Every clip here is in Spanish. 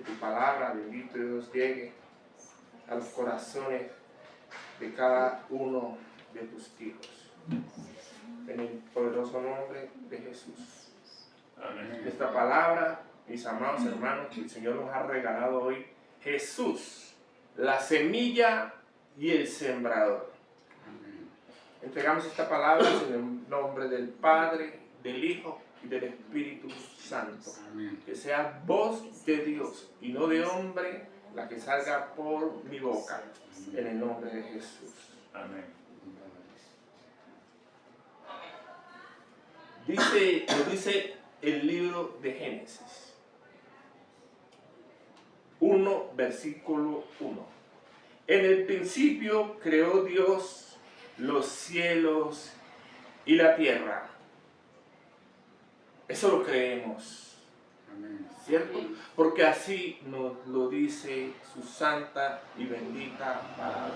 tu palabra, bendito Dios, llegue a los corazones de cada uno de tus hijos. En el poderoso nombre de Jesús. Amén. Esta palabra, mis amados hermanos, que el Señor nos ha regalado hoy, Jesús, la semilla y el sembrador. Amén. Entregamos esta palabra en el nombre del Padre, del Hijo y del Espíritu Santo. Amén. Que sea voz de Dios y no de hombre la que salga por mi boca. Amén. En el nombre de Jesús. Amén. Nos dice el libro de Génesis 1, versículo 1. En el principio creó Dios los cielos y la tierra. Eso lo creemos, ¿cierto? Porque así nos lo dice su santa y bendita palabra.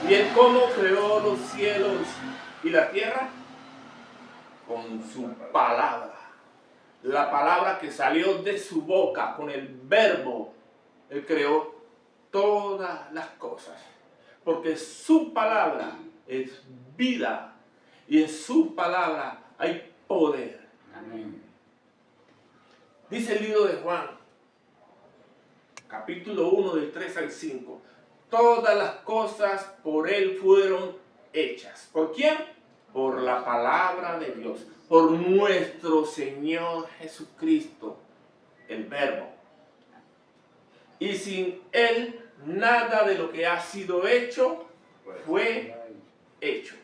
¿Y él cómo creó los cielos y la tierra? Con su palabra. La palabra que salió de su boca, con el verbo, él creó todas las cosas. Porque su palabra es vida y en su palabra hay poder. Amén. Dice el libro de Juan, capítulo 1, del 3 al 5. Todas las cosas por él fueron hechas. ¿Por quién? Por la palabra de Dios, por nuestro Señor Jesucristo, el Verbo. Y sin él, nada de lo que ha sido hecho fue hecho.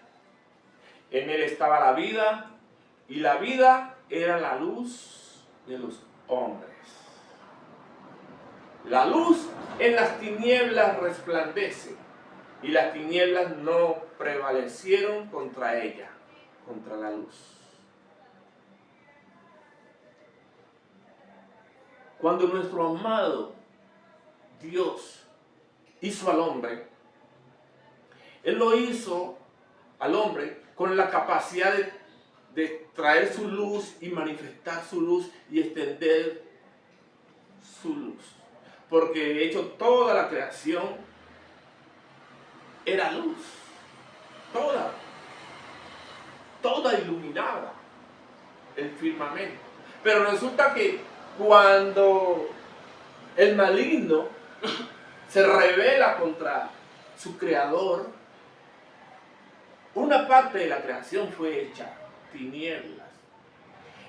En él estaba la vida, y la vida era la luz de los hombres. La luz en las tinieblas resplandece, y las tinieblas no prevalecieron contra ella, contra la luz. Cuando nuestro amado Dios hizo al hombre, Él lo hizo al hombre con la capacidad de traer su luz y manifestar su luz y extender su luz. Porque de hecho toda la creación era luz, toda iluminada, el firmamento. Pero resulta que cuando el maligno se rebela contra su creador, una parte de la creación fue hecha tinieblas.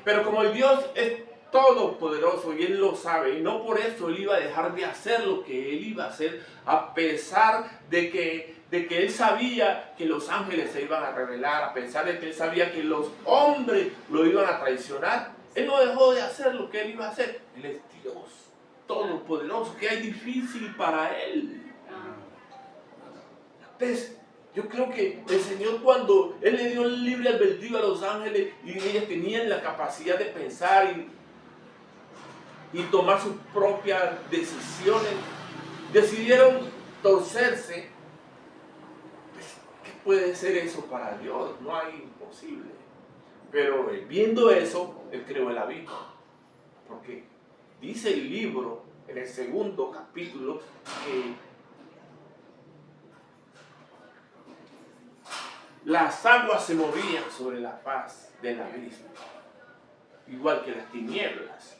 Pero como el Dios es todopoderoso y Él lo sabe, y no por eso Él iba a dejar de hacer lo que Él iba a hacer, a pesar de que Él sabía que los ángeles se iban a rebelar, a pesar de que Él sabía que los hombres lo iban a traicionar, Él no dejó de hacer lo que Él iba a hacer. Él es Dios todopoderoso. ¿Qué hay difícil para Él? Entonces, yo creo que el Señor, cuando Él le dio el libre albedrío a los ángeles y ellos tenían la capacidad de pensar y tomar sus propias decisiones, decidieron torcerse. Pues, ¿qué puede ser eso para Dios? No hay imposible. Pero viendo eso, Él creó el abismo. Porque dice el libro, en el segundo capítulo, que las aguas se movían sobre la faz del abismo, igual que las tinieblas.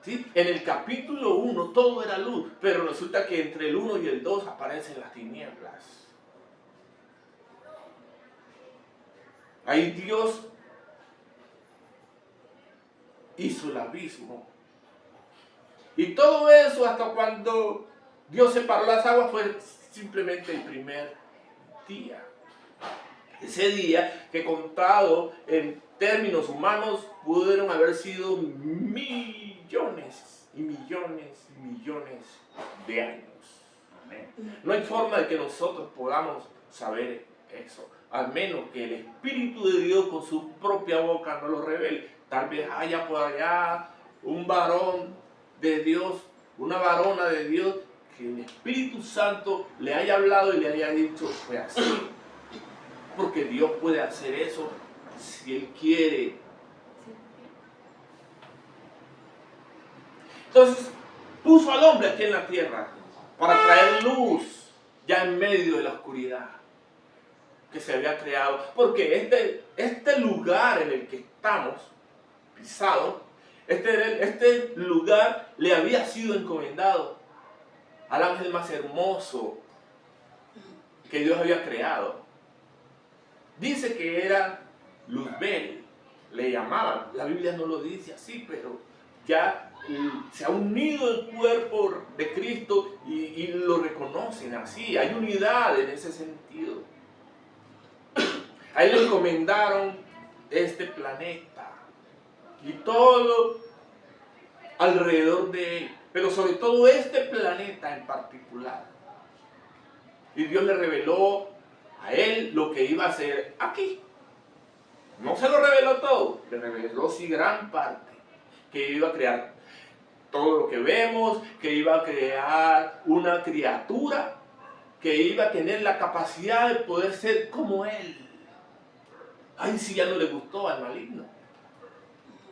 ¿Sí? En el capítulo 1 todo era luz, pero resulta que entre el 1 y el 2 aparecen las tinieblas. Ahí Dios hizo el abismo. Y todo eso, hasta cuando Dios separó las aguas, fue simplemente el primer día. Ese día que, contado en términos humanos, pudieron haber sido millones y millones y millones de años. Amén. No hay forma de que nosotros podamos saber eso, al menos que el Espíritu de Dios con su propia boca nos lo revele. Tal vez haya por allá un varón de Dios, una varona de Dios, que el Espíritu Santo le haya hablado y le haya dicho, fue así. Porque Dios puede hacer eso si Él quiere. Entonces puso al hombre aquí en la tierra para traer luz ya en medio de la oscuridad que se había creado. Porque este lugar en el que estamos pisados, este lugar le había sido encomendado al ángel más hermoso que Dios había creado. Dice que era Luzbel, le llamaban. La Biblia no lo dice así, pero ya se ha unido el cuerpo de Cristo y lo reconocen así. Hay unidad en ese sentido. A él le encomendaron este planeta y todo alrededor de él, pero sobre todo este planeta en particular. Y Dios le reveló a él lo que iba a hacer aquí. No se lo reveló todo, le reveló sí gran parte, que iba a crear todo lo que vemos, que iba a crear una criatura que iba a tener la capacidad de poder ser como él. Ay, sí, ya no le gustó al maligno.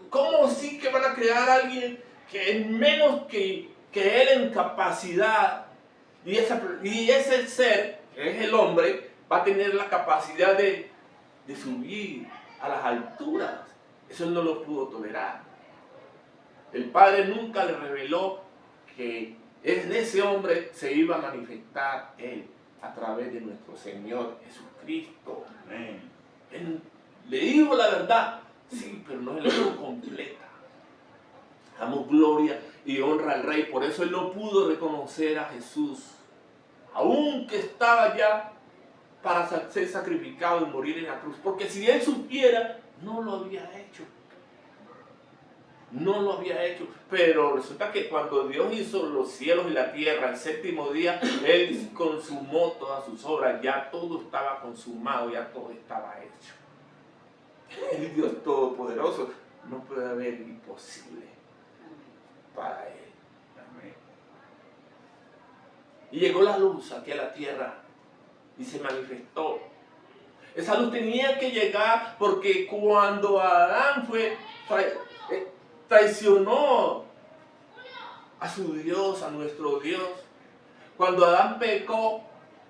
¿Cómo sí que van a crear a alguien que es menos que él en capacidad? Y ese ser, que es el hombre, va a tener la capacidad de subir a las alturas. Eso él no lo pudo tolerar. El Padre nunca le reveló que en ese hombre se iba a manifestar él a través de nuestro Señor Jesucristo. Amén. Él le dijo la verdad, sí, pero no se le dio completa. Damos gloria y honra al Rey. Por eso él no pudo reconocer a Jesús, aunque estaba ya para ser sacrificado y morir en la cruz. Porque si él supiera, no lo había hecho. No lo había hecho. Pero resulta que cuando Dios hizo los cielos y la tierra, el séptimo día, él consumó todas sus obras. Ya todo estaba consumado, ya todo estaba hecho. El Dios Todopoderoso, no puede haber imposible para él. Amén. Y llegó la luz aquí a la tierra y se manifestó. Esa luz tenía que llegar porque cuando Adán traicionó a su Dios, a nuestro Dios, cuando Adán pecó,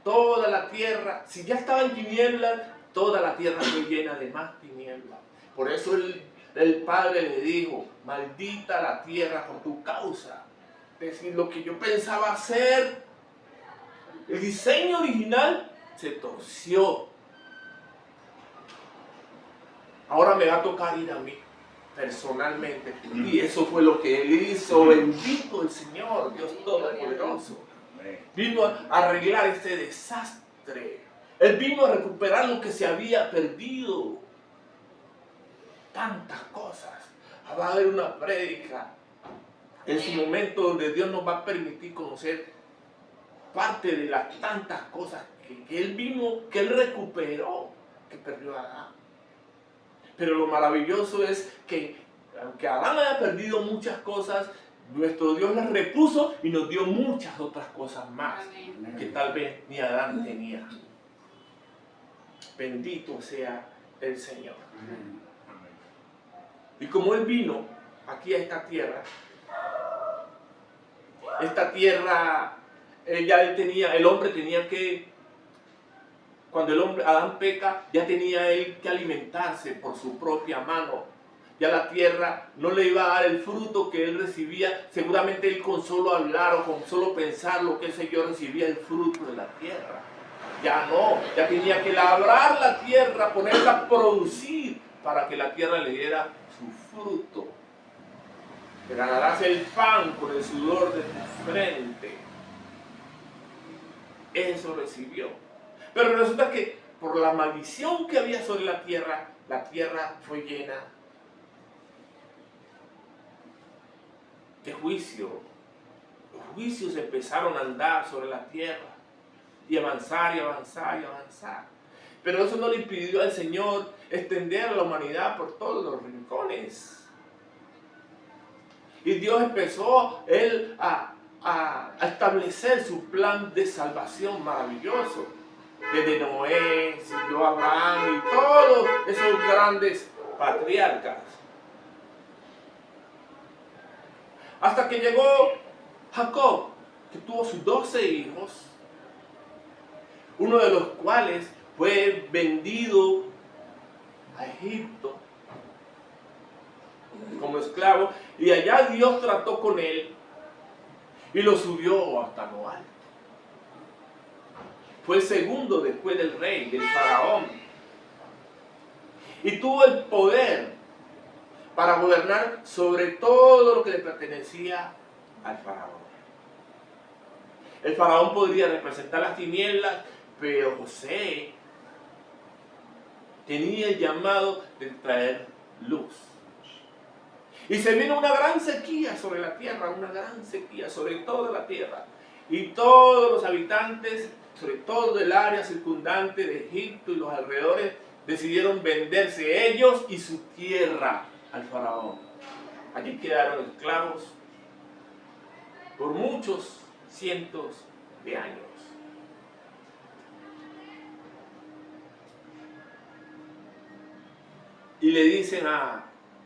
toda la tierra, si ya estaba en tinieblas, toda la tierra fue llena de más tinieblas. Por eso el Padre le dijo, maldita la tierra por tu causa. Es decir, lo que yo pensaba hacer, el diseño original se torció. Ahora me va a tocar ir a mí personalmente. Y eso fue lo que él hizo. Bendito el Señor, Dios Todopoderoso. Vino a arreglar este desastre. Él vino a recuperar lo que se había perdido. Tantas cosas. Va a haber una prédica en su momento donde Dios nos va a permitir conocer parte de las tantas cosas que él vino, que él recuperó, que perdió Adán. Pero lo maravilloso es que aunque Adán haya perdido muchas cosas, nuestro Dios las repuso y nos dio muchas otras cosas más. Amén. Que tal vez ni Adán tenía. Bendito sea el Señor. Amén. Y como Él vino aquí a esta tierra, el hombre tenía que, cuando Adán peca, ya tenía él que alimentarse por su propia mano. Ya la tierra no le iba a dar el fruto que él recibía. Seguramente él con solo hablar o con solo pensar lo que ese yo recibía el fruto de la tierra. Ya no, ya tenía que labrar la tierra, ponerla a producir para que la tierra le diera su fruto. Te ganarás el pan por el sudor de tu frente. Eso recibió. Pero resulta que por la maldición que había sobre la tierra fue llena de juicio. Los juicios empezaron a andar sobre la tierra y avanzar y avanzar y avanzar. Pero eso no le impidió al Señor extender a la humanidad por todos los rincones. Y Dios empezó a establecer su plan de salvación maravilloso. Desde Noé, siguió Abraham y todos esos grandes patriarcas. Hasta que llegó Jacob, que tuvo sus 12 hijos, uno de los cuales fue vendido a Egipto como esclavo, y allá Dios trató con él y lo subió hasta lo alto. Fue el segundo después del rey, del faraón, y tuvo el poder para gobernar sobre todo lo que le pertenecía al faraón. El faraón podría representar las tinieblas, pero José tenía el llamado de traer luz. Y se vino una gran sequía sobre la tierra, una gran sequía sobre toda la tierra. Y todos los habitantes, sobre todo del área circundante de Egipto y los alrededores, decidieron venderse ellos y su tierra al faraón. Allí quedaron esclavos por muchos cientos de años. Y le dicen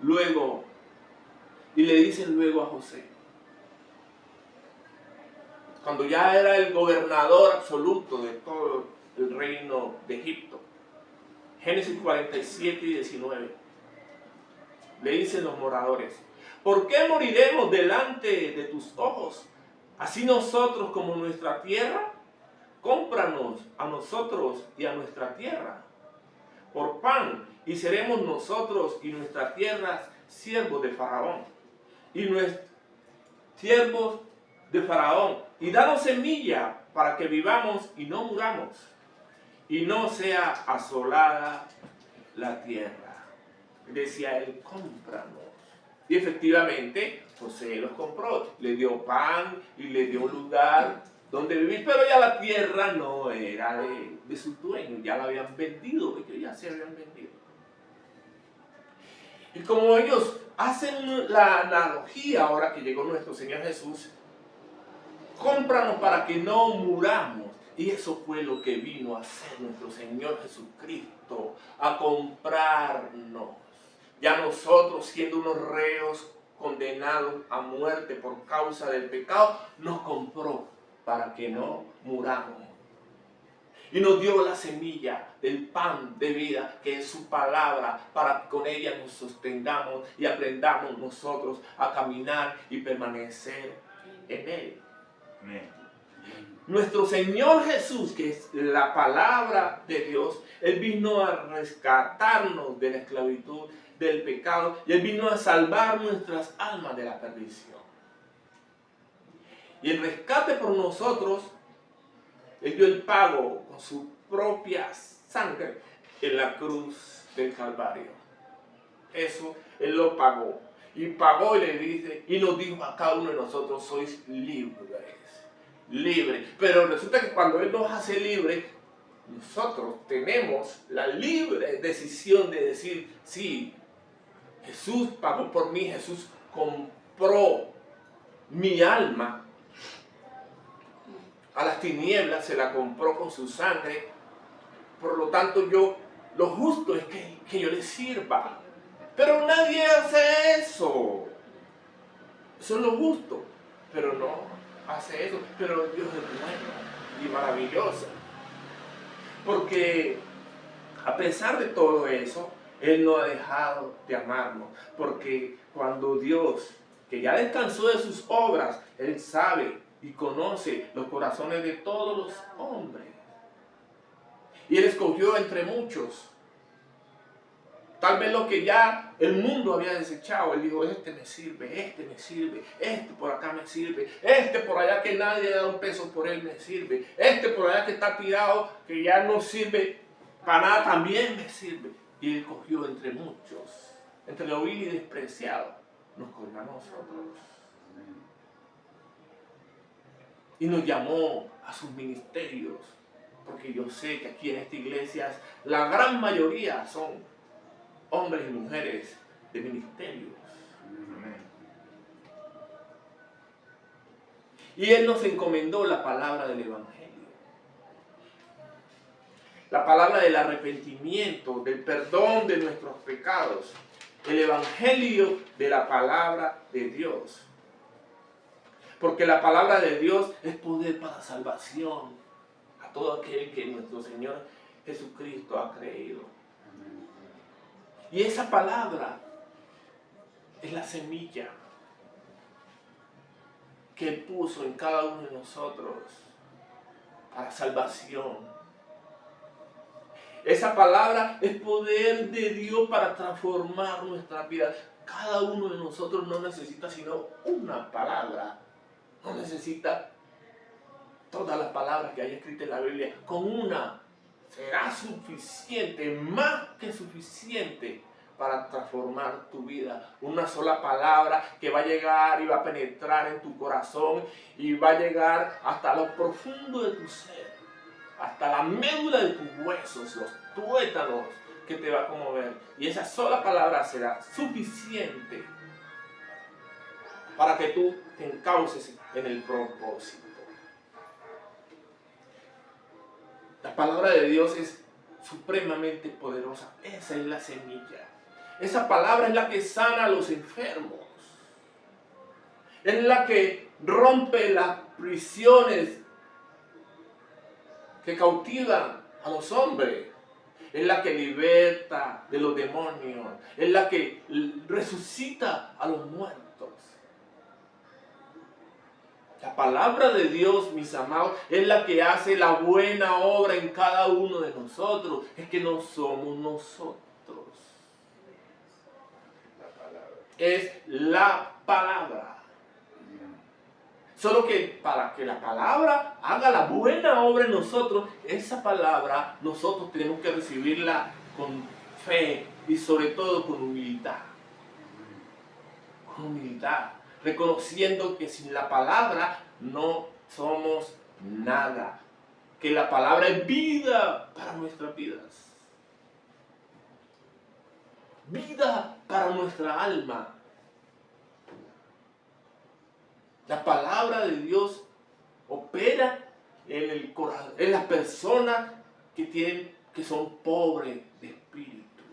luego a José, cuando ya era el gobernador absoluto de todo el reino de Egipto, Génesis 47 y 19, le dicen los moradores, ¿por qué moriremos delante de tus ojos? Así nosotros como nuestra tierra, cómpranos a nosotros y a nuestra tierra por pan, y seremos nosotros y nuestra tierra siervos de Faraón, y nuestros siervos de Faraón, y danos semilla para que vivamos y no muramos, y no sea asolada la tierra. Decía él, cómpranos. Y efectivamente, José los compró, le dio pan y le dio un lugar donde vivir, pero ya la tierra no era de su dueño, ya la habían vendido, ellos ya se habían vendido. Y como ellos hacen la analogía ahora que llegó nuestro Señor Jesús, cómpranos para que no muramos. Y eso fue lo que vino a hacer nuestro Señor Jesucristo, a comprarnos. Ya nosotros, siendo unos reos condenados a muerte por causa del pecado, nos compró para que no muramos. Y nos dio la semilla del pan de vida, que es su palabra, para que con ella nos sostengamos y aprendamos nosotros a caminar y permanecer en él. Amén. Nuestro Señor Jesús, que es la palabra de Dios, Él vino a rescatarnos de la esclavitud, del pecado, y Él vino a salvar nuestras almas de la perdición. Y el rescate por nosotros, Él dio el pago con su propia sangre en la cruz del Calvario. Eso Él lo pagó. Y pagó y le dice, y nos dijo a cada uno de nosotros, sois libres. Libre, pero resulta que cuando Él nos hace libre, nosotros tenemos la libre decisión de decir, sí, Jesús pagó por mí, Jesús compró mi alma a las tinieblas, se la compró con su sangre, por lo tanto lo justo es que yo le sirva, pero nadie hace eso, eso es lo justo, pero no hace eso, pero Dios es bueno y maravilloso, porque a pesar de todo eso, Él no ha dejado de amarnos, porque cuando Dios, que ya descansó de sus obras, Él sabe y conoce los corazones de todos los hombres, y Él escogió entre muchos, tal vez lo que ya el mundo había desechado. Él dijo, este me sirve, este por acá me sirve, este por allá que nadie da un peso por él me sirve, este por allá que está tirado, que ya no sirve para nada, también me sirve. Y Él cogió entre muchos, entre lo vil y despreciado, nos cogió a nosotros. Y nos llamó a sus ministerios, porque yo sé que aquí en esta iglesia la gran mayoría son hombres y mujeres de ministerios. Y Él nos encomendó la palabra del Evangelio. La palabra del arrepentimiento, del perdón de nuestros pecados. El Evangelio de la palabra de Dios. Porque la palabra de Dios es poder para salvación a todo aquel que nuestro Señor Jesucristo ha creído. Y esa palabra es la semilla que Él puso en cada uno de nosotros para salvación. Esa palabra es poder de Dios para transformar nuestra vida. Cada uno de nosotros no necesita sino una palabra. No necesita todas las palabras que hay escritas en la Biblia. Con una será suficiente, más que suficiente, para transformar tu vida. Una sola palabra que va a llegar y va a penetrar en tu corazón y va a llegar hasta lo profundo de tu ser, hasta la médula de tus huesos, los tuétanos, que te va a conmover. Y esa sola palabra será suficiente para que tú te encauces en el propósito. La palabra de Dios es supremamente poderosa. Esa es la semilla. Esa palabra es la que sana a los enfermos. Es la que rompe las prisiones que cautivan a los hombres. Es la que liberta de los demonios. Es la que resucita a los muertos. La palabra de Dios, mis amados, es la que hace la buena obra en cada uno de nosotros. Es que no somos nosotros. Es la palabra. Solo que para que la palabra haga la buena obra en nosotros, esa palabra nosotros tenemos que recibirla con fe y sobre todo con humildad. Con humildad. Reconociendo que sin la palabra no somos nada. Que la palabra es vida para nuestras vidas. Vida para nuestra alma. La palabra de Dios opera en el corazón, en las personas que son pobres de espíritu.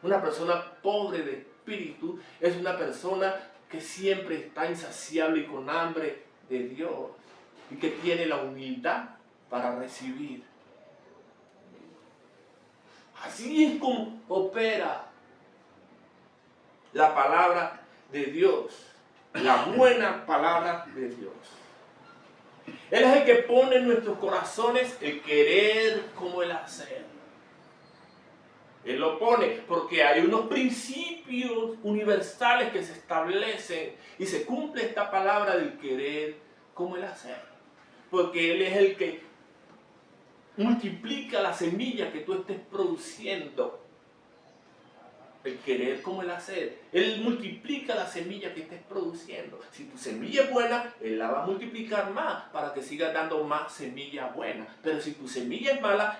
Una persona pobre de espíritu es una persona que siempre está insaciable y con hambre de Dios y que tiene la humildad para recibir. Así es como opera la palabra de Dios, la buena palabra de Dios. Él es el que pone en nuestros corazones el querer como el hacer. Él lo pone porque hay unos principios universales que se establecen y se cumple esta palabra del querer como el hacer. Porque Él es el que multiplica la semilla que tú estés produciendo. El querer como el hacer. Él multiplica la semilla que estés produciendo. Si tu semilla es buena, Él la va a multiplicar más para que sigas dando más semilla buena. Pero si tu semilla es mala,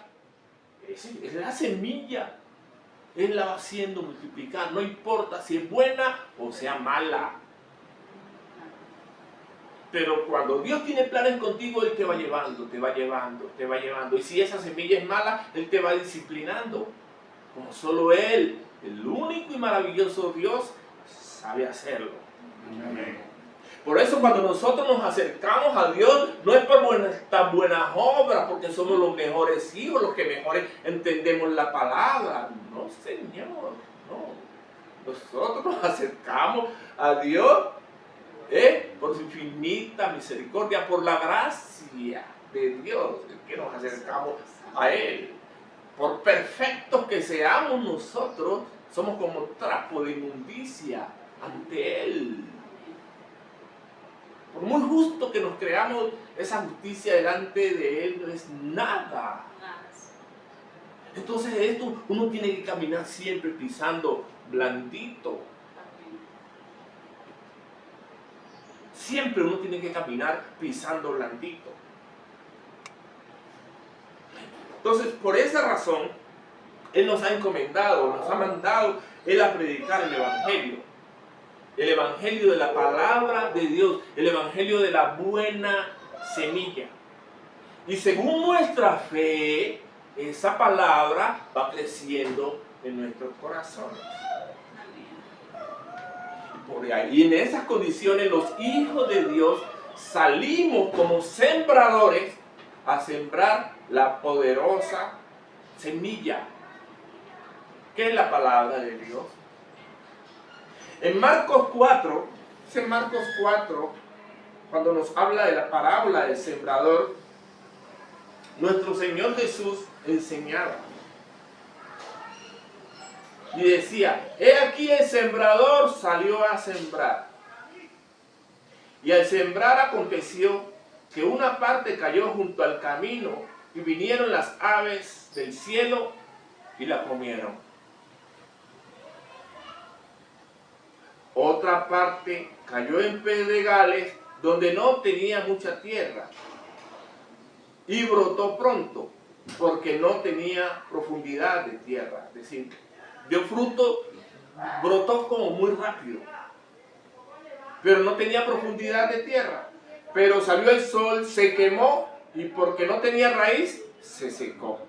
es la semilla. Él la va haciendo multiplicar. No importa si es buena o sea mala. Pero cuando Dios tiene planes contigo, Él te va llevando, te va llevando, te va llevando. Y si esa semilla es mala, Él te va disciplinando. Como solo Él, el único y maravilloso Dios, sabe hacerlo. Amén. Por eso cuando nosotros nos acercamos a Dios, no es por nuestras buenas obras, porque somos los mejores hijos, los que mejores entendemos la palabra. No, Señor, no. Nosotros nos acercamos a Dios por su infinita misericordia, por la gracia de Dios, que nos acercamos a Él. Por perfectos que seamos nosotros, somos como trapo de inmundicia ante Él. Por muy justo que nos creamos, esa justicia delante de Él no es nada. Entonces esto uno tiene que caminar siempre pisando blandito. Siempre uno tiene que caminar pisando blandito. Entonces, por esa razón, Él nos ha encomendado, nos ha mandado Él a predicar el Evangelio. El Evangelio de la palabra de Dios, el Evangelio de la buena semilla. Y según nuestra fe, esa palabra va creciendo en nuestros corazones. por ahí. Y en esas condiciones los hijos de Dios salimos como sembradores a sembrar la poderosa semilla, que es la palabra de Dios. En Marcos 4, en Marcos 4, cuando nos habla de la parábola del sembrador, nuestro Señor Jesús enseñaba y decía: he aquí el sembrador salió a sembrar. Y al sembrar aconteció que una parte cayó junto al camino y vinieron las aves del cielo y la comieron. Otra parte cayó en pedregales donde no tenía mucha tierra y brotó pronto porque no tenía profundidad de tierra. Es decir, dio fruto, brotó como muy rápido, pero no tenía profundidad de tierra. Pero salió el sol, se quemó y porque no tenía raíz, se secó.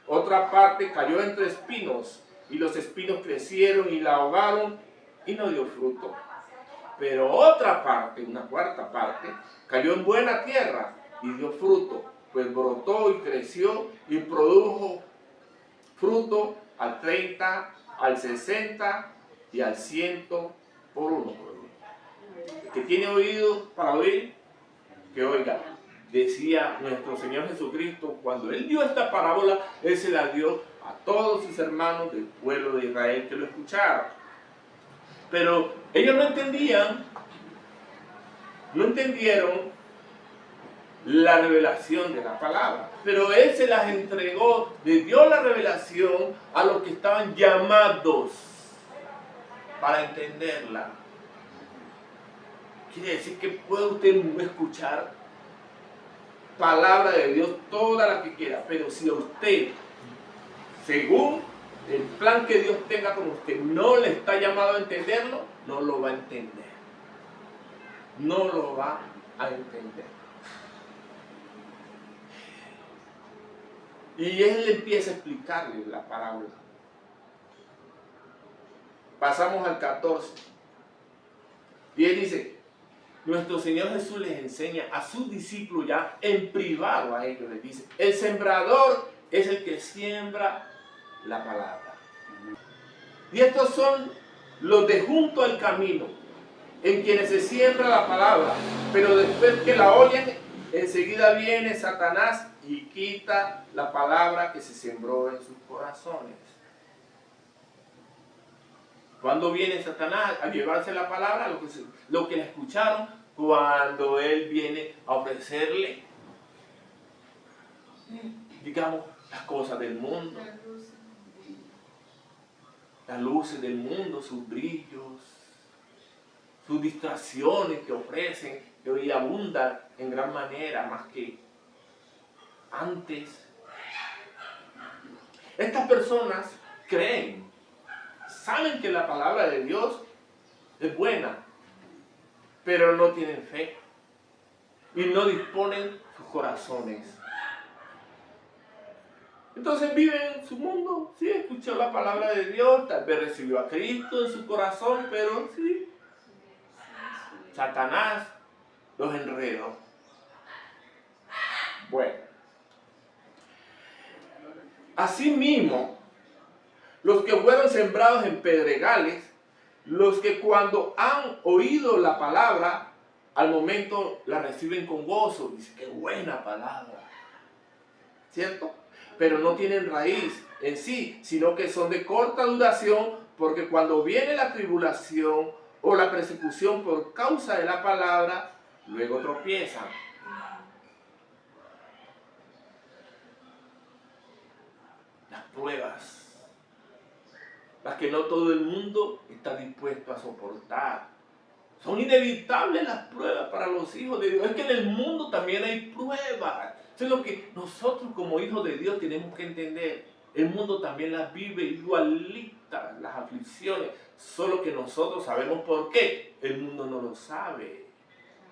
Otra parte cayó entre espinos y los espinos crecieron y la ahogaron y no dio fruto. Pero otra parte, una cuarta parte, cayó en buena tierra y dio fruto, pues brotó y creció y produjo fruto al 30, al 60 y al 100 por uno. El que tiene oído para oír, que oiga. Decía nuestro Señor Jesucristo, cuando Él dio esta parábola, Él se la dio a todos sus hermanos del pueblo de Israel que lo escucharon. Pero ellos no entendieron la revelación de la palabra. Pero Él se las entregó, le dio la revelación a los que estaban llamados para entenderla. Quiere decir que puede usted escuchar palabra de Dios toda la que quiera, pero si a usted, según el plan que Dios tenga con usted, no le está llamado a entenderlo, no lo va a entender. No lo va a entender. Y Él empieza a explicarle la parábola. Pasamos al 14. Y Él dice: nuestro Señor Jesús les enseña a sus discípulos ya en privado, a ellos les dice: el sembrador es el que siembra la palabra. Y estos son los de junto al camino, en quienes se siembra la palabra, pero después que la oyen, enseguida viene Satanás y quita la palabra que se sembró en sus corazones. ¿Cuándo viene Satanás a llevarse la palabra? Lo que le escucharon, cuando él viene a ofrecerle, digamos, las cosas del mundo, las luces del mundo, sus brillos, sus distracciones que ofrecen, que hoy abundan en gran manera, más que antes. Estas personas creen, saben que la palabra de Dios es buena, pero no tienen fe y no disponen sus corazones. Entonces viven en su mundo, sí, escuchó la palabra de Dios, tal vez recibió a Cristo en su corazón, pero sí, Satanás los enredó. Bueno, asimismo, los que fueron sembrados en pedregales, los que cuando han oído la palabra, al momento la reciben con gozo, dicen: qué buena palabra, ¿cierto? Pero no tienen raíz en sí, sino que son de corta duración, porque cuando viene la tribulación o la persecución por causa de la palabra, luego tropiezan. Las pruebas, las que no todo el mundo está dispuesto a soportar. Son inevitables las pruebas para los hijos de Dios. Es que en el mundo también hay pruebas. Eso es lo que nosotros como hijos de Dios tenemos que entender. El mundo también las vive igualitas, las aflicciones. Solo que nosotros sabemos por qué. El mundo no lo sabe.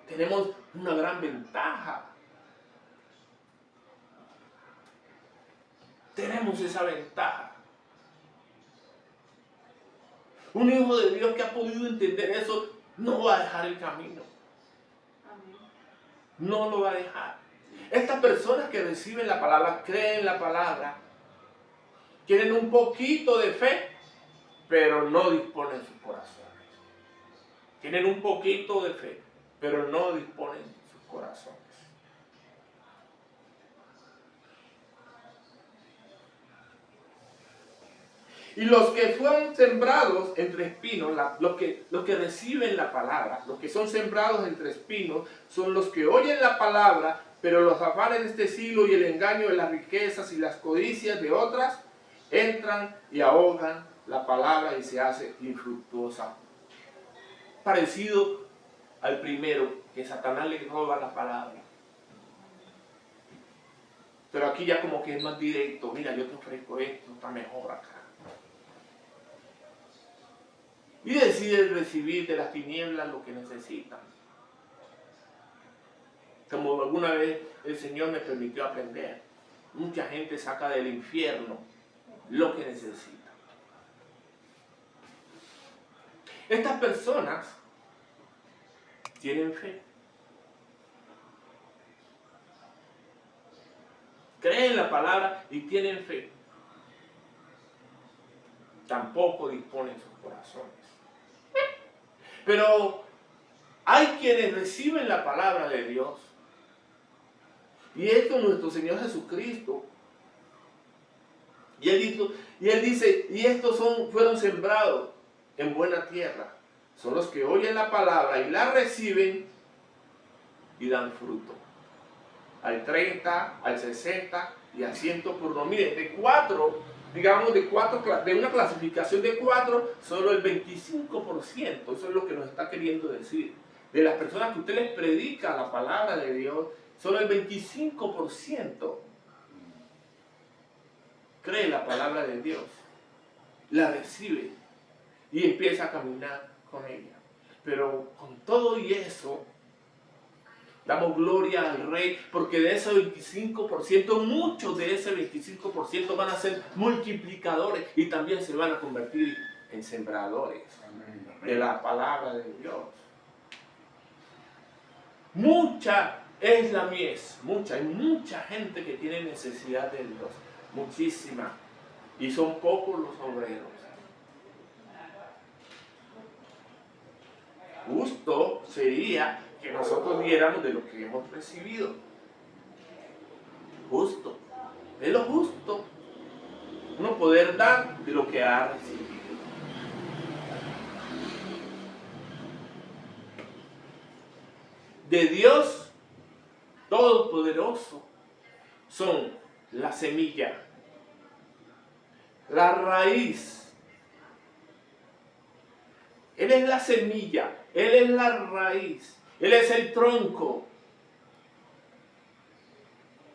Tenemos una gran ventaja. Tenemos esa ventaja. Un hijo de Dios que ha podido entender eso no va a dejar el camino. No lo va a dejar. Estas personas que reciben la palabra, creen la palabra, tienen un poquito de fe, pero no disponen sus corazones. Tienen un poquito de fe, pero no disponen sus corazones. Y los que fueron sembrados entre espinos, los que reciben la palabra, los que son sembrados entre espinos, son los que oyen la palabra, pero los afanes de este siglo y el engaño de las riquezas y las codicias de otras entran y ahogan la palabra y se hace infructuosa. Parecido al primero, que Satanás le roba la palabra. Pero aquí ya como que es más directo. Mira, yo te ofrezco esto, está mejor acá. Y decide recibir de las tinieblas lo que necesitan. Como alguna vez el Señor me permitió aprender. Mucha gente saca del infierno lo que necesita. Estas personas tienen fe. Creen la palabra y tienen fe. Tampoco disponen sus corazones. Pero hay quienes reciben la palabra de Dios. Y esto nuestro Señor Jesucristo. Y Él dice, y estos fueron sembrados en buena tierra. Son los que oyen la palabra y la reciben y dan fruto. Al 30, al 60 y al 100 por uno. Miren, de una clasificación de 4, solo el 25%, eso es lo que nos está queriendo decir. De las personas que usted les predica la palabra de Dios, solo el 25% cree la palabra de Dios, la recibe y empieza a caminar con ella. Pero con todo y eso, damos gloria al Rey, porque de ese 25%, muchos de ese 25% van a ser multiplicadores y también se van a convertir en sembradores de la palabra de Dios. Mucha es la mies, hay mucha gente que tiene necesidad de Dios, muchísima, y son pocos los obreros. Justo sería que nosotros diéramos de lo que hemos recibido. Justo. Es lo justo. Uno poder dar de lo que ha recibido. De Dios Todopoderoso son la semilla, la raíz. Él es la semilla, Él es la raíz. Él es el tronco.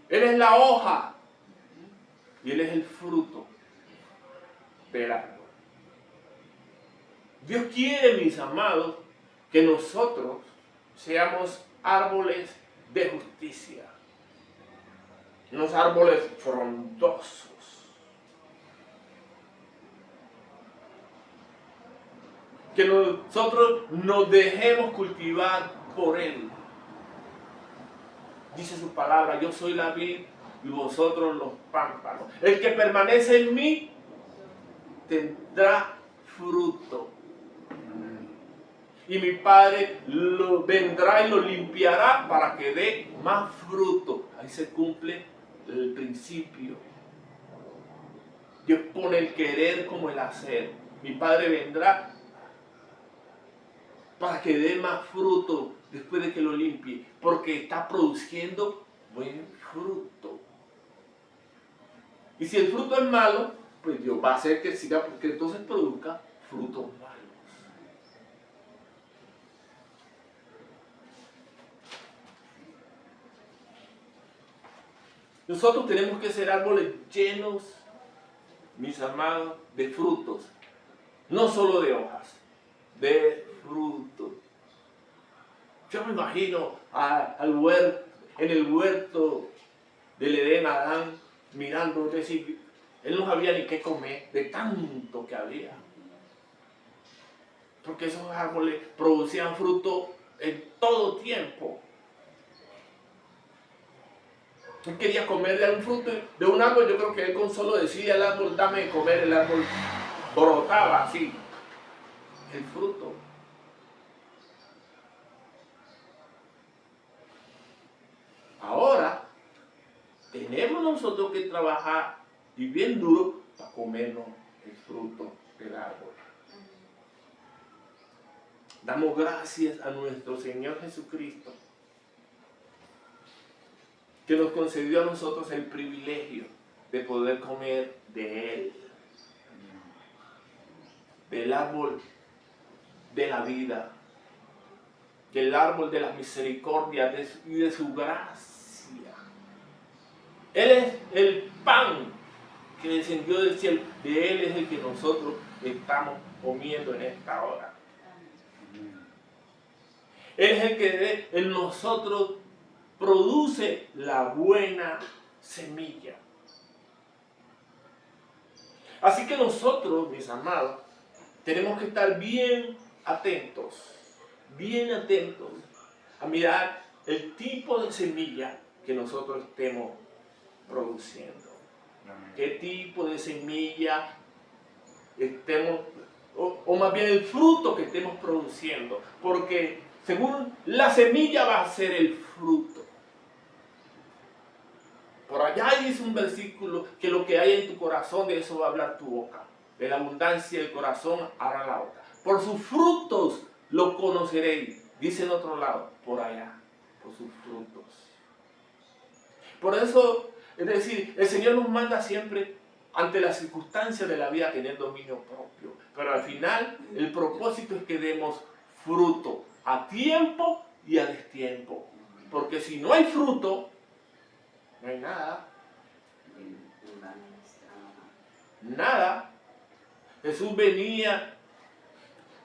Él es la hoja. Y Él es el fruto del árbol. Dios quiere, mis amados, que nosotros seamos árboles de justicia. Unos árboles frondosos. Que nosotros nos dejemos cultivar por Él. Dice su palabra, yo soy la vid y vosotros los pámpanos. El que permanece en mí tendrá fruto. Y mi Padre vendrá y lo limpiará para que dé más fruto. Ahí se cumple el principio. Dios pone el querer como el hacer. Mi Padre vendrá para que dé más fruto después de que lo limpie, porque está produciendo buen fruto. Y si el fruto es malo, pues Dios va a hacer que siga, porque entonces produzca frutos malos. Nosotros tenemos que ser árboles llenos, mis amados, de frutos, no solo de hojas, de frutos. Yo me imagino en el huerto del Edén, Adán mirando, es decir, él no sabía ni qué comer de tanto que había. porque esos árboles producían fruto en todo tiempo. Él quería comer de algún fruto de un árbol. Yo creo que él con solo decía al árbol, dame de comer, el árbol brotaba así el fruto. Ahora tenemos nosotros que trabajar y bien duro para comernos el fruto del árbol. Damos gracias a nuestro Señor Jesucristo, que nos concedió a nosotros el privilegio de poder comer de Él, del árbol de la vida, del árbol de la misericordia y de su gracia. Él es el pan que descendió del cielo, de Él es el que nosotros estamos comiendo en esta hora. Él es el que en nosotros produce la buena semilla. Así que nosotros, mis amados, tenemos que estar bien atentos a mirar el tipo de semilla que nosotros estemos produciendo. ¿Qué tipo de semilla estemos, o más bien el fruto que estemos produciendo? Porque según la semilla va a ser el fruto. Por allá dice un versículo que lo que hay en tu corazón, de eso va a hablar tu boca. De la abundancia del corazón habla la boca. Por sus frutos los conoceréis. Dice en otro lado, por allá, por sus frutos. Por eso, es decir, el Señor nos manda siempre ante las circunstancias de la vida a tener dominio propio. Pero al final, el propósito es que demos fruto a tiempo y a destiempo. Porque si no hay fruto, no hay nada. Nada. Jesús venía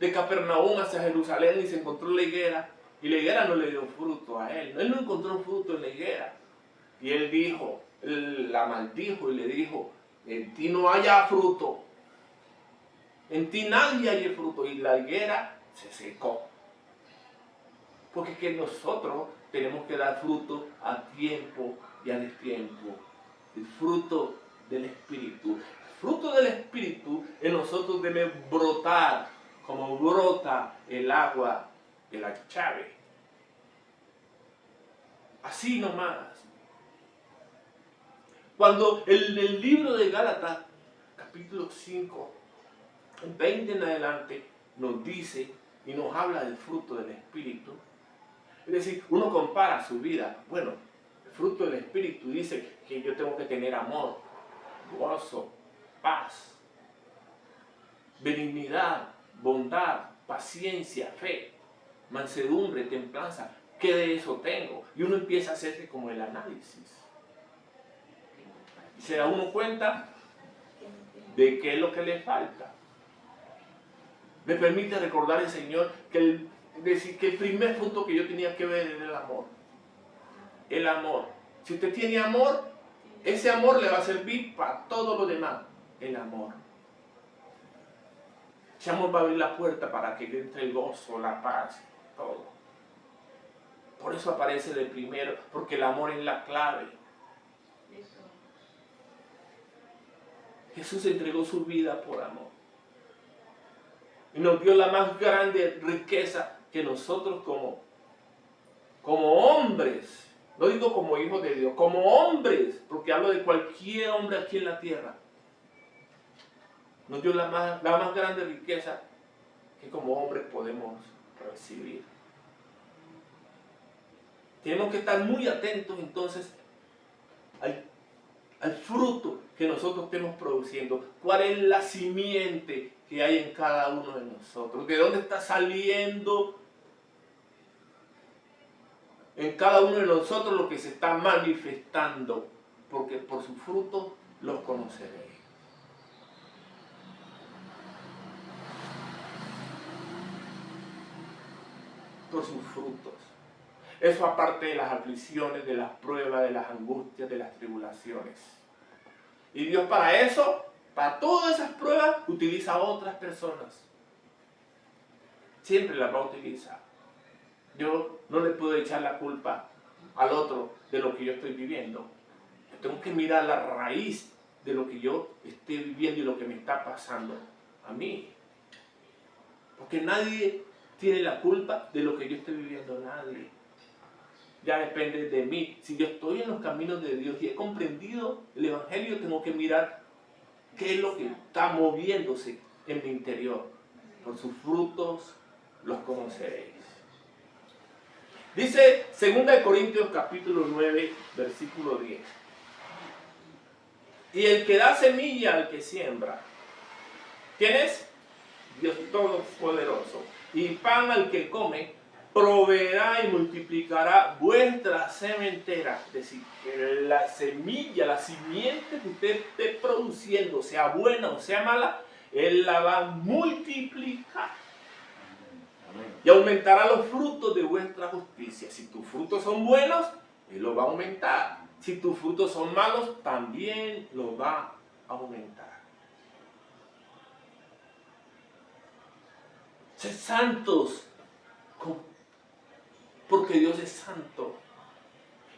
de Capernaum hacia Jerusalén y se encontró la higuera. Y la higuera no le dio fruto a él. Él no encontró fruto en la higuera. Y él dijo, la maldijo y le dijo, en ti no haya fruto. En ti nadie haya fruto. Y la higuera se secó. Porque es que nosotros tenemos que dar fruto a tiempo y a destiempo. El fruto del Espíritu. El fruto del Espíritu en nosotros debe brotar como brota el agua de la llave. Así nomás. Cuando el libro de Gálatas, capítulo 5, 20 en adelante, nos dice y nos habla del fruto del Espíritu. Es decir, uno compara su vida. Bueno, el fruto del Espíritu dice que yo tengo que tener amor, gozo, paz, benignidad, bondad, paciencia, fe, mansedumbre, templanza. ¿Qué de eso tengo? Y uno empieza a hacerse como el análisis. Y se da uno cuenta de qué es lo que le falta. Me permite recordar el Señor que el primer fruto que yo tenía que ver era el amor. El amor. Si usted tiene amor, ese amor le va a servir para todo lo demás. El amor. Ese amor va a abrir la puerta para que entre el gozo, la paz, todo. Por eso aparece de primero, porque el amor es la clave. Jesús entregó su vida por amor. Y nos dio la más grande riqueza que nosotros como hombres, no digo como hijos de Dios, como hombres, porque hablo de cualquier hombre aquí en la tierra, nos dio la más grande riqueza que como hombres podemos recibir. Tenemos que estar muy atentos entonces al fruto que nosotros estemos produciendo. ¿Cuál es la simiente que hay en cada uno de nosotros? ¿De dónde está saliendo en cada uno de nosotros lo que se está manifestando? Porque por sus frutos los conoceréis. Por sus frutos. Eso aparte de las aflicciones, de las pruebas, de las angustias, de las tribulaciones. Y Dios para eso, para todas esas pruebas, utiliza a otras personas. siempre las va a utilizar. Yo no le puedo echar la culpa al otro de lo que yo estoy viviendo. Yo tengo que mirar la raíz de lo que yo esté viviendo y lo que me está pasando a mí. Porque nadie tiene la culpa de lo que yo estoy viviendo, nadie. Ya depende de mí. Si yo estoy en los caminos de Dios y he comprendido el Evangelio, tengo que mirar qué es lo que está moviéndose en mi interior. Por sus frutos los conoceréis. Dice 2 Corintios capítulo 9, versículo 10. Y el que da semilla al que siembra. ¿Quién es? Dios Todopoderoso. Y pan al que come, proveerá y multiplicará vuestra sementera. Es decir, que la semilla, la simiente que usted esté produciendo, sea buena o sea mala, Él la va a multiplicar. Y aumentará los frutos de vuestra justicia. Si tus frutos son buenos, Él los va a aumentar. Si tus frutos son malos, también los va a aumentar. Sed santos, porque Dios es santo.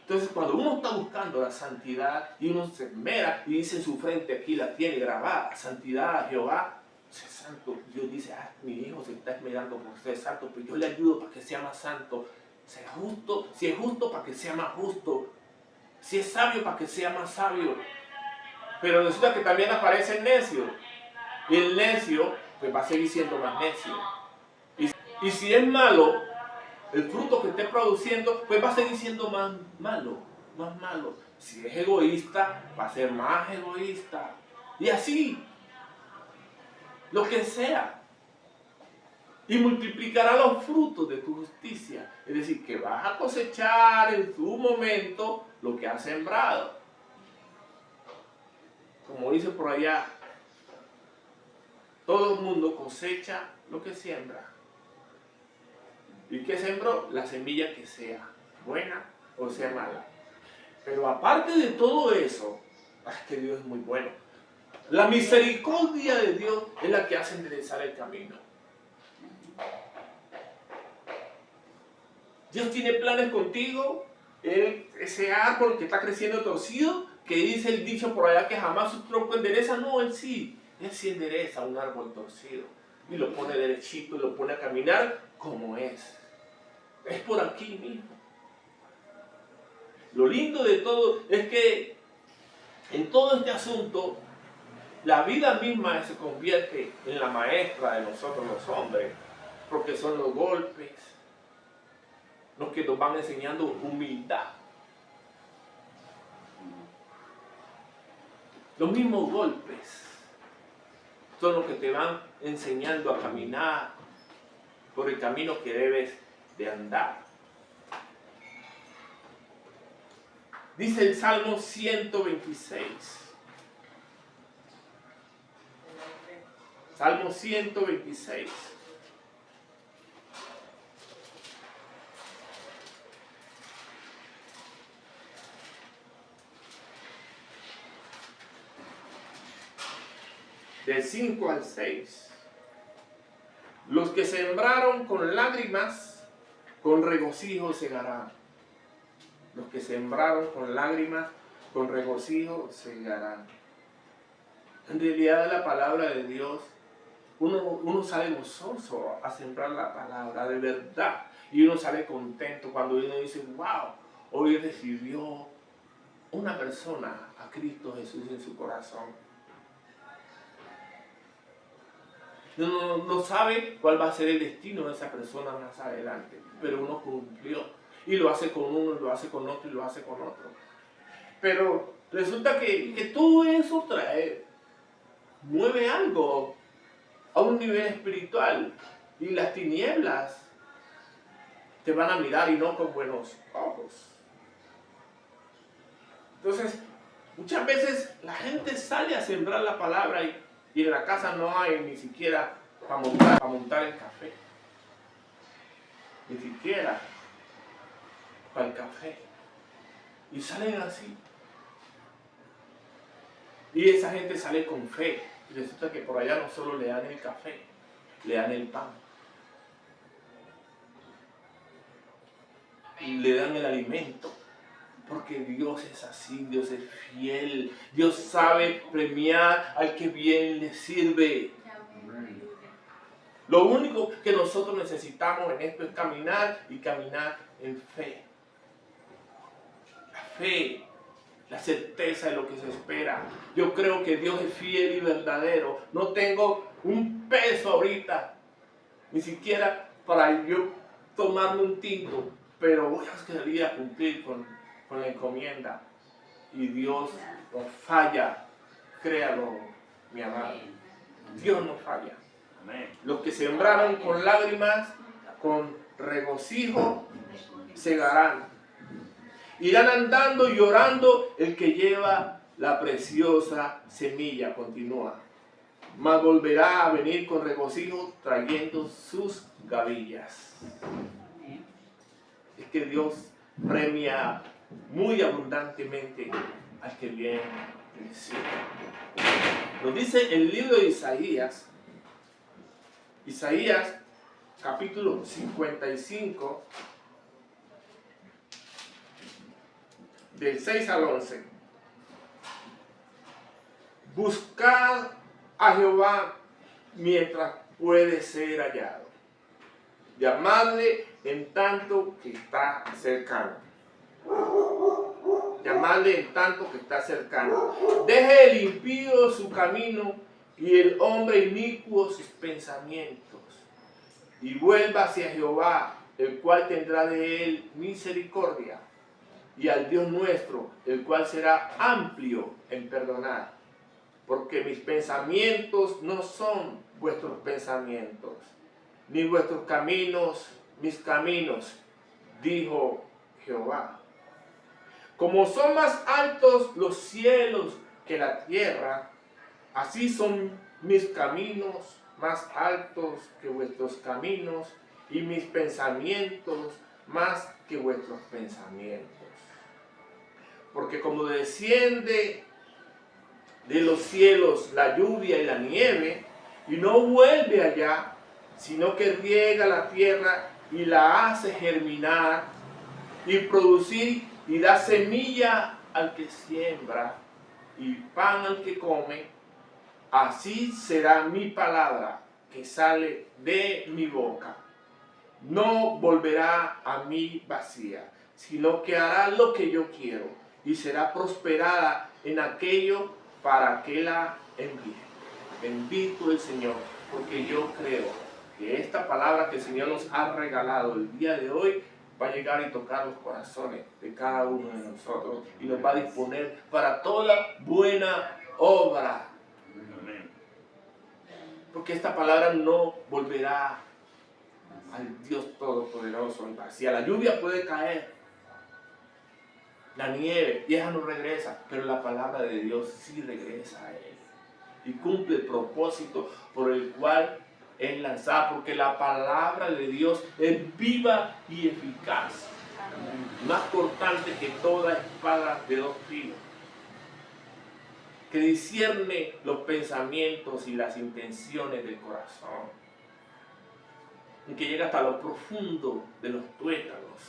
Entonces, cuando uno está buscando la santidad y uno se esmera y dice en su frente, aquí la tiene grabada, santidad a Jehová, sé santo. Dios dice, mi hijo se está esmerando por ser santo, pero yo le ayudo para que sea más santo. Sea justo, si es justo, para que sea más justo. Si es sabio, para que sea más sabio. Pero resulta que también aparece el necio. Y el necio, pues va a seguir siendo más necio. Y si es malo, el fruto que esté produciendo, pues va a seguir siendo más malo, más malo. Si es egoísta, va a ser más egoísta. Y así, lo que sea. Y multiplicará los frutos de tu justicia. Es decir, que vas a cosechar en su momento lo que has sembrado. Como dice por allá, todo el mundo cosecha lo que siembra. ¿Y qué sembró? La semilla que sea buena o sea mala. Pero aparte de todo eso, es que Dios es muy bueno. La misericordia de Dios es la que hace enderezar el camino. Dios tiene planes contigo. Ese árbol que está creciendo torcido, que dice el dicho por allá que jamás su tronco endereza, no, Él sí endereza un árbol torcido. Y lo pone derechito y lo pone a caminar como es. Es por aquí mismo. Lo lindo de todo es que en todo este asunto, la vida misma se convierte en la maestra de nosotros los hombres, porque son los golpes los que nos van enseñando humildad. Los mismos golpes son los que te van enseñando a caminar por el camino que debes de andar. Dice el Salmo 126. Salmo 126. Del 5 al 6. Los que sembraron con lágrimas, con regocijo segarán. Los que sembraron con lágrimas, con regocijo segarán. En realidad la palabra de Dios, uno sale gozoso a sembrar la palabra de verdad. Y uno sale contento cuando uno dice, wow, hoy recibió una persona a Cristo Jesús en su corazón. Uno no sabe cuál va a ser el destino de esa persona más adelante, pero uno cumplió. Y lo hace con uno, lo hace con otro y lo hace con otro. Pero resulta que todo eso mueve algo a un nivel espiritual. Y las tinieblas te van a mirar y no con buenos ojos. Entonces, muchas veces la gente sale a sembrar la palabra y en la casa no hay ni siquiera para montar el café. Ni siquiera para el café. Y salen así. Y esa gente sale con fe. Y resulta que por allá no solo le dan el café, le dan el pan. le dan el alimento. Porque Dios es así, Dios es fiel. Dios sabe premiar al que bien le sirve. Lo único que nosotros necesitamos en esto es caminar y caminar en fe. La fe, la certeza de lo que se espera. Yo creo que Dios es fiel y verdadero. No tengo un peso ahorita, ni siquiera para yo tomarme un tinto, pero voy a salir a cumplir con la encomienda. Y Dios no falla, créalo, mi amado. Dios no falla. Los que sembraron con lágrimas, con regocijo, segarán. Irán andando y llorando el que lleva la preciosa semilla, continúa. Mas volverá a venir con regocijo trayendo sus gavillas. Es que Dios premia muy abundantemente al que bien le sirve. Nos dice el libro de Isaías capítulo 55, del 6 al 11. Buscad a Jehová mientras puede ser hallado. Llamadle en tanto que está cercano. Llamadle en tanto que está cercano. Deje el impío su camino y el hombre inicuo sus pensamientos. Y vuelva hacia Jehová, el cual tendrá de él misericordia. Y al Dios nuestro, el cual será amplio en perdonar. Porque mis pensamientos no son vuestros pensamientos, ni vuestros caminos mis caminos, dijo Jehová. Como son más altos los cielos que la tierra, así son mis caminos más altos que vuestros caminos, y mis pensamientos más que vuestros pensamientos. Porque como desciende de los cielos la lluvia y la nieve, y no vuelve allá, sino que riega la tierra y la hace germinar y producir, y da semilla al que siembra y pan al que come, así será mi palabra que sale de mi boca. No volverá a mí vacía, sino que hará lo que yo quiero, y será prosperada en aquello para que la envíe. Bendito el Señor, porque yo creo que esta palabra que el Señor nos ha regalado el día de hoy va a llegar y tocar los corazones de cada uno de nosotros y nos va a disponer para toda buena obra. Porque esta palabra no volverá al Dios Todopoderoso y vacía. La lluvia puede caer, la nieve, y ella no regresa, pero la palabra de Dios sí regresa a Él y cumple el propósito por el cual es lanzada, porque la palabra de Dios es viva y eficaz, más cortante que toda espada de dos filos, que discierne los pensamientos y las intenciones del corazón, y que llega hasta lo profundo de los tuétanos.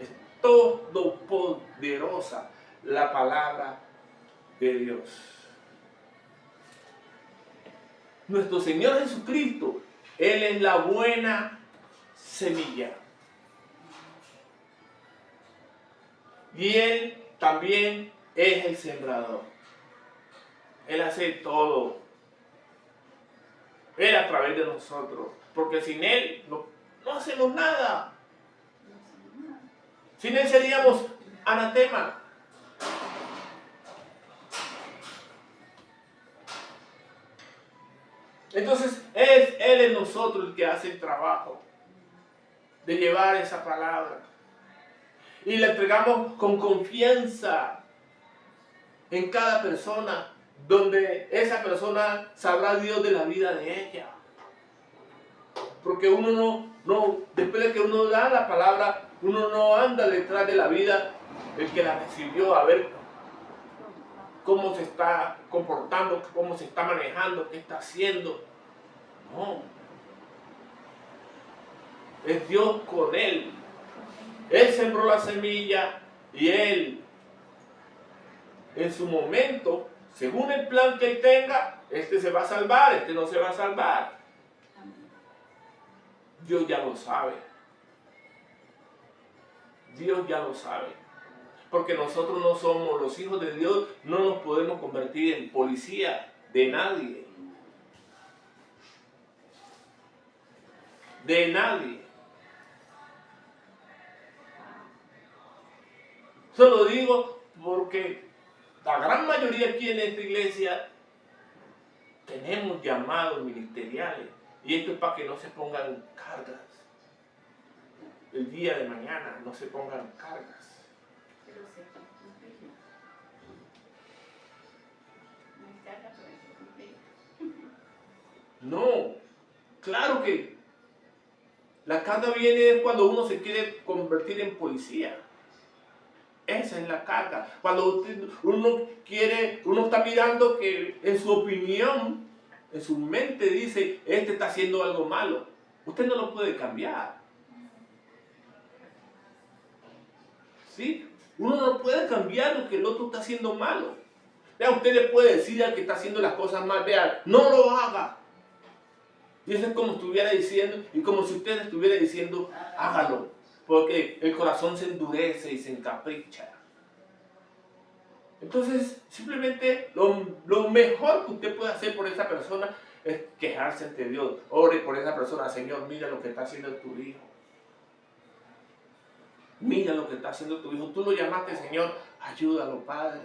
Es todopoderosa la palabra de Dios. Nuestro Señor Jesucristo, Él es la buena semilla. Y Él también es el sembrador. Él hace todo. Él a través de nosotros. Porque sin Él no hacemos nada. Sin Él seríamos anatema. Entonces es Él en nosotros el que hace el trabajo de llevar esa palabra. Y la entregamos con confianza en cada persona, donde esa persona sabrá Dios de la vida de ella. Porque uno no, después de que uno da la palabra, uno no anda detrás de la vida del que la recibió a ver cómo se está comportando, cómo se está manejando, qué está haciendo. No. Es Dios con él. Él sembró la semilla y Él, en su momento, según el plan que Él tenga, este se va a salvar, este no se va a salvar. Dios ya lo sabe. Dios ya lo sabe. Porque nosotros no somos los hijos de Dios, no nos podemos convertir en policía de nadie. De nadie. Eso lo digo porque la gran mayoría aquí en esta iglesia tenemos llamados ministeriales. Y esto es para que no se pongan cargas. El día de mañana no se pongan cargas. No, claro que la carga viene cuando uno se quiere convertir en policía. Esa es la carga. Cuando uno está mirando que en su opinión, en su mente dice, este está haciendo algo malo. Usted no lo puede cambiar. ¿Sí? Uno no puede cambiar lo que el otro está haciendo malo. Vea, usted le puede decir al que está haciendo las cosas mal, vea, no lo haga. Y eso es como estuviera diciendo, y como si usted estuviera diciendo, hágalo. Porque el corazón se endurece y se encapricha. Entonces, simplemente lo mejor que usted puede hacer por esa persona es quejarse ante Dios. Ore por esa persona, Señor, mira lo que está haciendo tu hijo. Mira lo que está haciendo tu hijo. Tú lo llamaste, Señor, ayúdalo, Padre.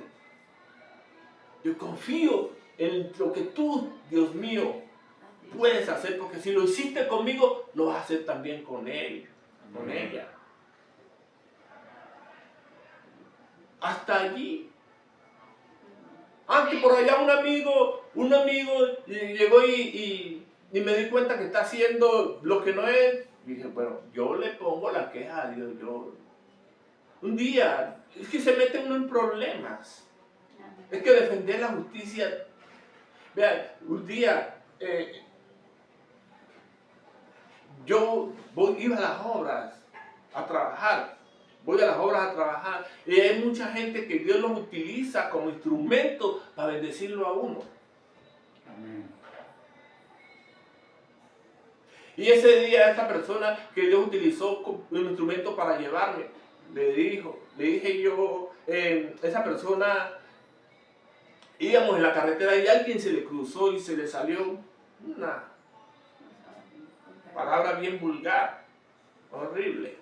Yo confío en lo que tú, Dios mío, puedes hacer, porque si lo hiciste conmigo, lo vas a hacer también con él, con ella. Hasta allí. Antes por allá un amigo llegó y me di cuenta que está haciendo lo que no es. Y dije, bueno, yo le pongo la queja a Dios. Un día, es que se mete uno en problemas. Es que defender la justicia. Vean, un día yo iba a las obras a trabajar. Voy a las obras a trabajar. Y hay mucha gente que Dios los utiliza como instrumento para bendecirlo a uno. Amén. Y ese día esta persona que Dios utilizó como un instrumento para llevarme, le dije yo, esa persona, íbamos en la carretera y alguien se le cruzó y se le salió una palabra bien vulgar, horrible.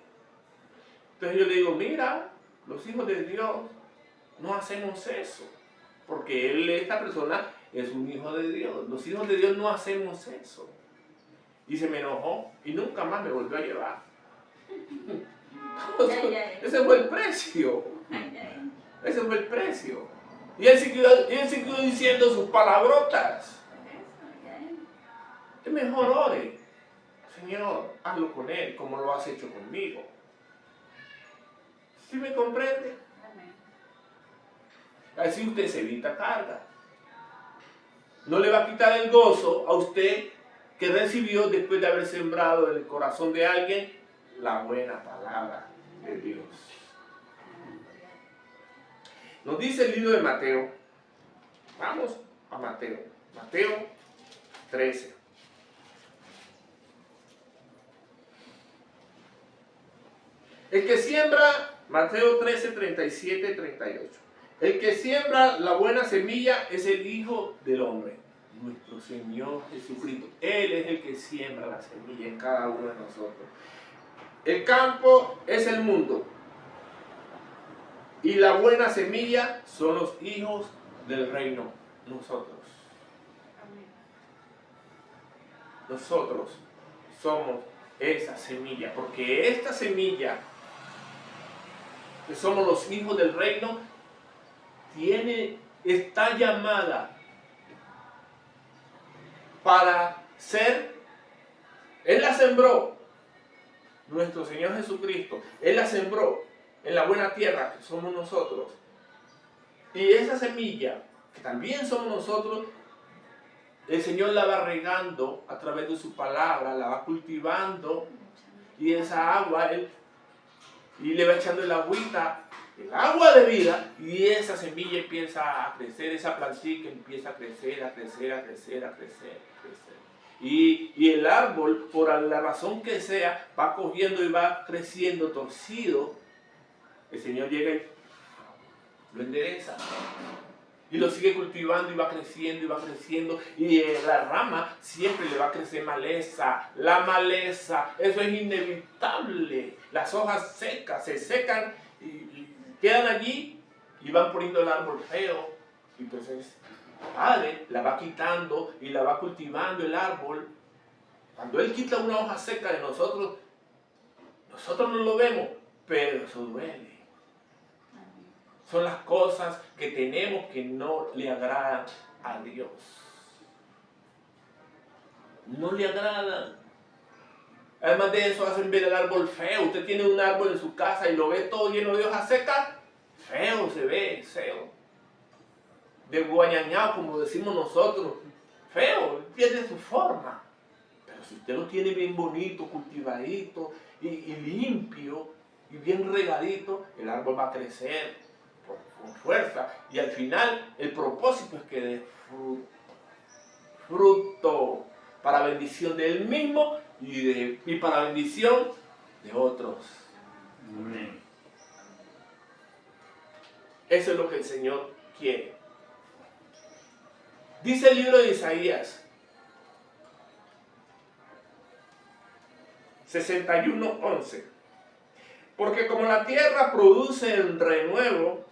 Entonces yo le digo, mira, los hijos de Dios no hacemos eso, porque esta persona es un hijo de Dios. Los hijos de Dios no hacemos eso. Y se me enojó y nunca más me volvió a llevar. Ese fue el precio. Ese fue el precio. Y él siguió diciendo sus palabrotas. Es mejor ore. Señor, hazlo con él como lo has hecho conmigo. ¿Sí me comprende? Así usted se evita carga. No le va a quitar el gozo a usted que recibió después de haber sembrado en el corazón de alguien la buena palabra de Dios. Nos dice el libro de Mateo. Vamos a Mateo. Mateo 13. El que siembra, Mateo 13, 37, 38. El que siembra la buena semilla es el Hijo del Hombre, nuestro Señor Jesucristo. Él es el que siembra la semilla en cada uno de nosotros. El campo es el mundo. Y la buena semilla son los hijos del reino, nosotros. Nosotros somos esa semilla, porque esta semilla, que somos los hijos del reino, está llamada para ser, Él la sembró, nuestro Señor Jesucristo, Él la sembró en la buena tierra que somos nosotros. Y esa semilla, que también somos nosotros, el Señor la va regando a través de su palabra, la va cultivando, y esa agua Él y le va echando el agüita, el agua de vida, y esa semilla empieza a crecer, esa plantita empieza a crecer, a crecer, a crecer, a crecer, a crecer. Y el árbol, por la razón que sea, va cogiendo y va creciendo torcido. El Señor llega y lo endereza. Y lo sigue cultivando y va creciendo y va creciendo. Y la rama siempre le va a crecer maleza. La maleza, eso es inevitable. Las hojas secas se secan y quedan allí y van poniendo el árbol feo. Y entonces el Padre la va quitando y la va cultivando el árbol. Cuando Él quita una hoja seca de nosotros, nosotros no lo vemos, pero eso duele. Son las cosas que tenemos que no le agradan a Dios. No le agradan. Además de eso, hacen ver el árbol feo. Usted tiene un árbol en su casa y lo ve todo lleno de hojas secas. Feo se ve, feo. De guañañao, como decimos nosotros. Feo, pierde su forma. Pero si usted lo tiene bien bonito, cultivadito y limpio y bien regadito, el árbol va a crecer con fuerza, y al final el propósito es que dé fruto para bendición de él mismo y para bendición de otros. Amén. Eso es lo que el Señor quiere. Dice el libro de Isaías 61:11: porque como la tierra produce el renuevo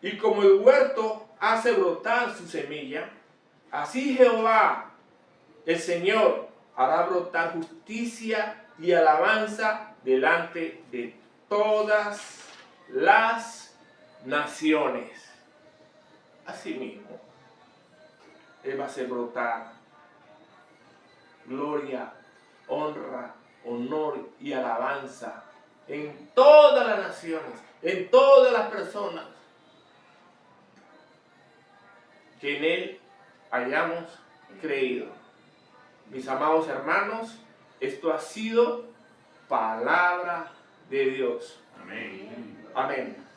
y como el huerto hace brotar su semilla, así Jehová, el Señor, hará brotar justicia y alabanza delante de todas las naciones. Asimismo, Él va a hacer brotar gloria, honra, honor y alabanza en todas las naciones, en todas las personas que en Él hayamos creído. Mis amados hermanos, esto ha sido palabra de Dios. Amén. Amén.